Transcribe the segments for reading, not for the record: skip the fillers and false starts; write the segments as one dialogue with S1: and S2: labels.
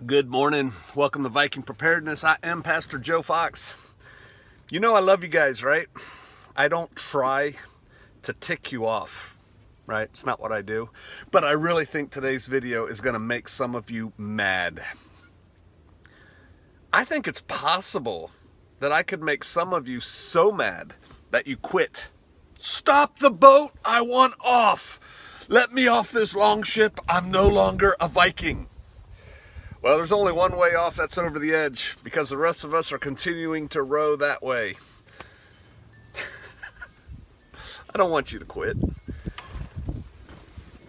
S1: Good morning. Welcome to Viking Preparedness. I am Pastor Joe Fox. You know I love you guys, right? I don't try to tick you off, right? It's not what I do. But I really think today's video is going to make some of you mad. I think it's possible that I could make some of you so mad that you quit. Stop the boat! I want off! Let me off this long ship. I'm no longer a Viking. Well, there's only one way off, that's over the edge, because the rest of us are continuing to row that way. I don't want you to quit.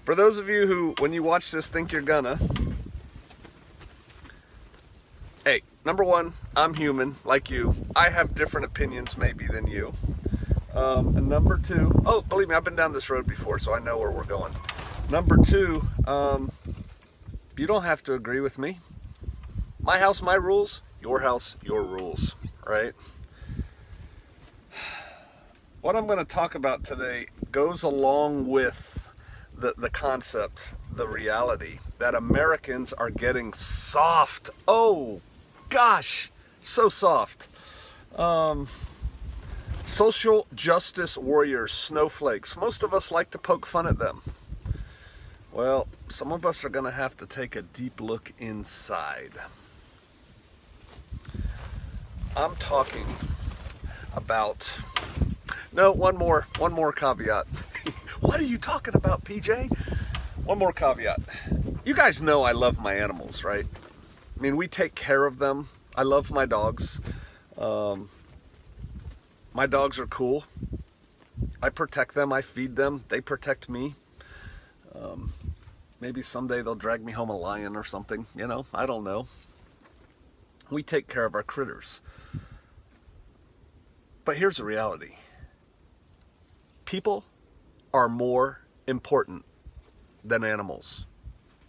S1: For those of you who, when you watch this, think you're gonna, hey, number one, I'm human, like you. I have different opinions, maybe, than you. And number two, oh, believe me, I've been down this road before, so I know where we're going. Number two, you don't have to agree with me. My house, my rules. Your house, your rules, right? What I'm going to talk about today goes along with the concept, the reality, that Americans are getting soft. Oh, gosh, so soft. Social justice warriors, snowflakes. Most of us like to poke fun at them. Well, some of us are going to have to take a deep look inside. I'm talking about... No, one more caveat. What are you talking about, PJ? One more caveat. You guys know I love my animals, right? I mean, we take care of them. I love my dogs. My dogs are cool. I protect them. I feed them. They protect me. Maybe someday they'll drag me home a lion or something, you know, I don't know. We take care of our critters. But here's the reality. People are more important than animals,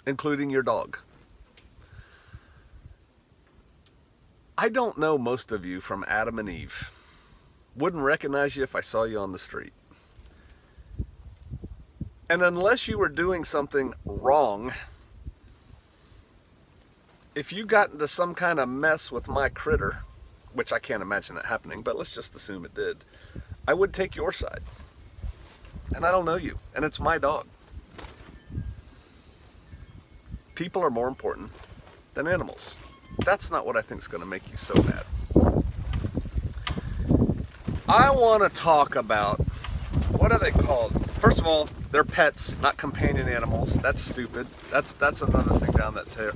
S1: including your dog. I don't know most of you from Adam and Eve. Wouldn't recognize you if I saw you on the street. And unless you were doing something wrong, if you got into some kind of mess with my critter, which I can't imagine that happening, but let's just assume it did, I would take your side. And I don't know you, and it's my dog. People are more important than animals. That's not what I think is going to make you so mad. I want to talk about, what are they called? First of all, they're pets, not companion animals. That's stupid. That's another thing down that tail.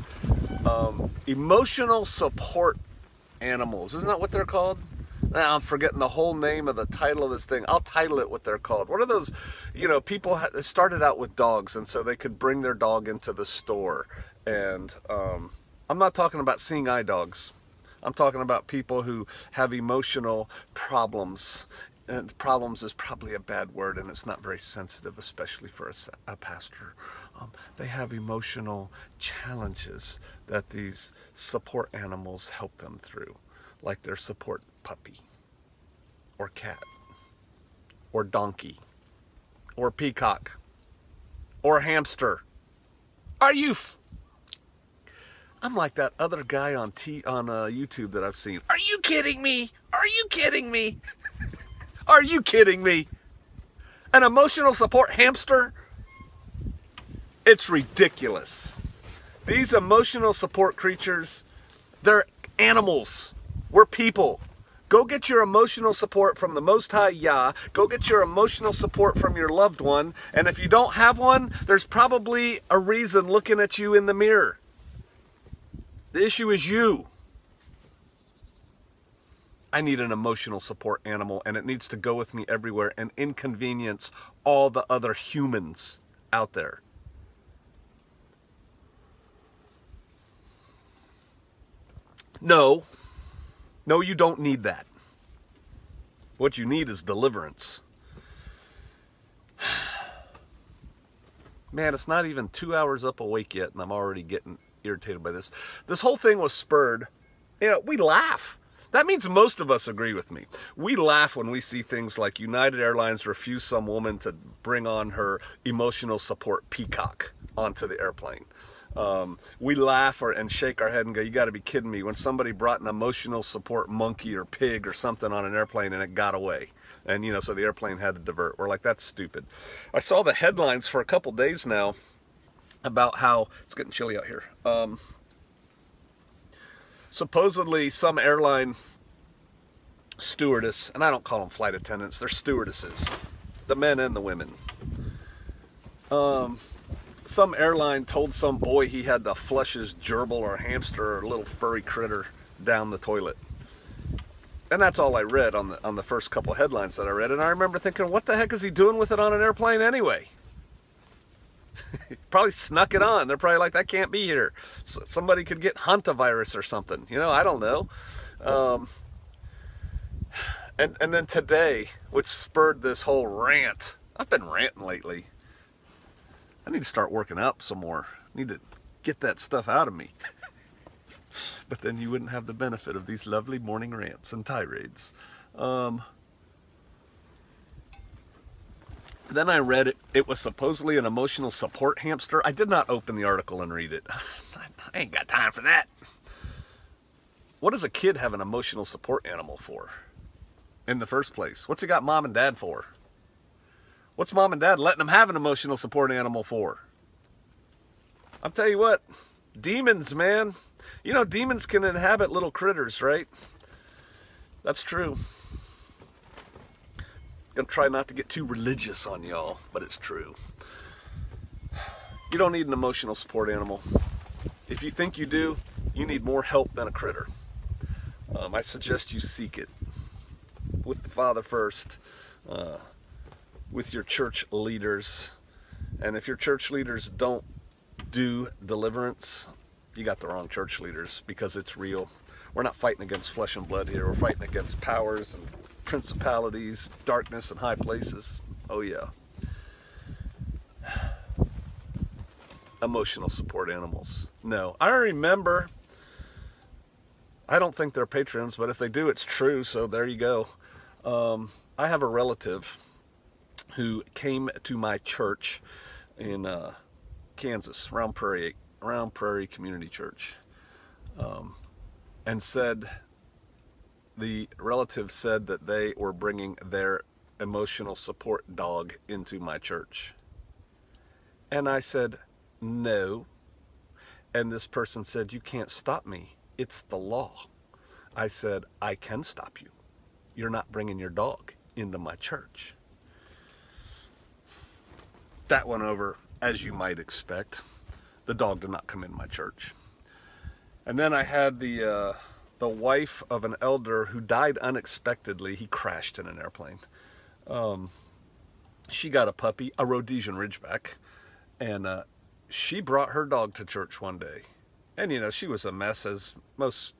S1: Emotional support animals. Isn't that what they're called? Now I'm forgetting the whole name of the title of this thing. I'll title it what they're called. What are those, you know, people started out with dogs, and so they could bring their dog into the store. And I'm not talking about seeing eye dogs. I'm talking about people who have emotional problems. And problems is probably a bad word, and it's not very sensitive, especially for a pastor. They have emotional challenges that these support animals help them through, like their support puppy, or cat, or donkey, or peacock, or hamster. Are you... I'm like that other guy on YouTube that I've seen. Are you kidding me? Are you kidding me? Are you kidding me? An emotional support hamster? It's ridiculous. These emotional support creatures, they're animals. We're people. Go get your emotional support from the Most High Yah. Go get your emotional support from your loved one. And if you don't have one, there's probably a reason looking at you in the mirror. The issue is you. I need an emotional support animal, and it needs to go with me everywhere and inconvenience all the other humans out there. No, you don't need that. What you need is deliverance. Man, it's not even 2 hours up awake yet, and I'm already getting irritated by this. This whole thing was spurred, you know, we laugh. That means most of us agree with me. We laugh when we see things like United Airlines refuse some woman to bring on her emotional support peacock. onto the airplane. We laugh and shake our head and go, you got to be kidding me, when somebody brought an emotional support monkey or pig or something on an airplane and it got away. And, so the airplane had to divert. We're like, that's stupid. I saw the headlines for a couple days now about how, it's getting chilly out here, supposedly some airline stewardess, and I don't call them flight attendants, they're stewardesses, the men and the women. Some airline told some boy he had to flush his gerbil or hamster or little furry critter down the toilet. And that's all I read on the first couple of headlines that I read. And I remember thinking, what the heck is he doing with it on an airplane anyway? Probably snuck it on. They're probably like, that can't be here. Somebody could get hantavirus or something. I don't know. And then today, which spurred this whole rant. I've been ranting lately. I need to start working out some more. I need to get that stuff out of me. But then you wouldn't have the benefit of these lovely morning rants and tirades. Then I read it was supposedly an emotional support hamster. I did not open the article and read it. I ain't got time for that. What does a kid have an emotional support animal for in the first place? What's he got mom and dad for? What's mom and dad letting them have an emotional support animal for? I'll tell you what, demons, man. Demons can inhabit little critters, right? That's true. Gonna try not to get too religious on y'all, but it's true. You don't need an emotional support animal. If you think you do, you need more help than a critter. I suggest you seek it with the Father first, with your church leaders. And if your church leaders don't do deliverance, you got the wrong church leaders, because it's real. We're not fighting against flesh and blood here. We're fighting against powers and principalities, darkness and high places. Oh yeah. Emotional support animals. No. I remember, I don't think they're patrons, but if they do, it's true, so there you go. I have a relative who came to my church in Kansas, Round Prairie Community Church, and said, the relative said that they were bringing their emotional support dog into my church. And I said, no. And this person said, you can't stop me. It's the law. I said, I can stop you. You're not bringing your dog into my church. That went over, as you might expect. The dog did not come in my church. And then I had the wife of an elder who died unexpectedly. He crashed in an airplane. She got a puppy, a Rhodesian Ridgeback, and she brought her dog to church one day. And she was a mess, as most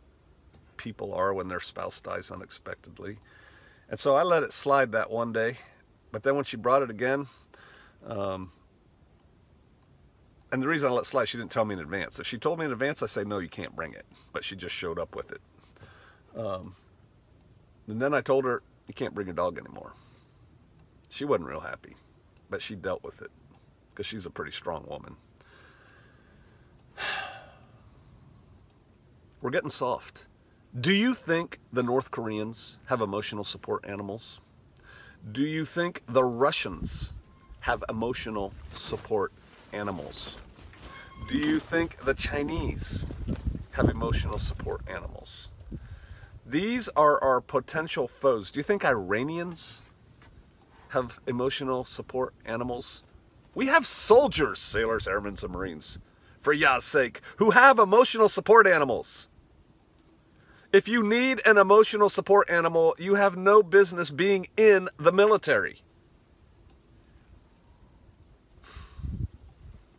S1: people are when their spouse dies unexpectedly. And so I let it slide that one day. But then when she brought it again, and the reason I let it slide, she didn't tell me in advance. If she told me in advance, I say, no, you can't bring it. But she just showed up with it. And then I told her, you can't bring your dog anymore. She wasn't real happy, but she dealt with it because she's a pretty strong woman. We're getting soft. Do you think the North Koreans have emotional support animals? Do you think the Russians have emotional support animals? Do you think the Chinese have emotional support animals? These are our potential foes. Do you think Iranians have emotional support animals? We have soldiers, sailors, airmen, and Marines, for Yah's sake, who have emotional support animals. If you need an emotional support animal, you have no business being in the military.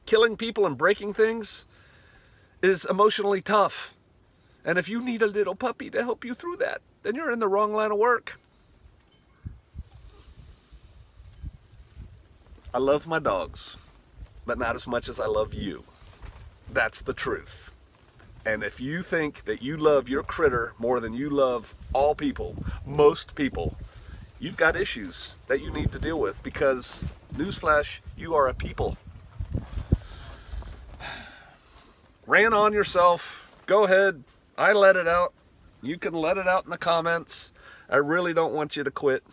S1: Killing people and breaking things is emotionally tough. And if you need a little puppy to help you through that, then you're in the wrong line of work. I love my dogs, but not as much as I love you. That's the truth. And if you think that you love your critter more than you love all people, most people, you've got issues that you need to deal with, because, newsflash, you are a people. Ran on yourself. Go ahead. I let it out. You can let it out in the comments. I really don't want you to quit.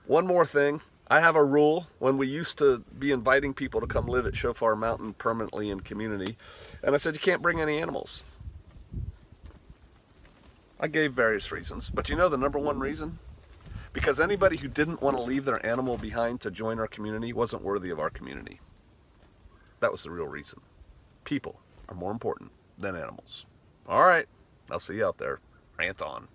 S1: One more thing. I have a rule when we used to be inviting people to come live at Shofar Mountain permanently in community. And I said, you can't bring any animals. I gave various reasons. But you know the number one reason? Because anybody who didn't want to leave their animal behind to join our community wasn't worthy of our community. That was the real reason. People are more important than animals. All right. I'll see you out there. Rant on.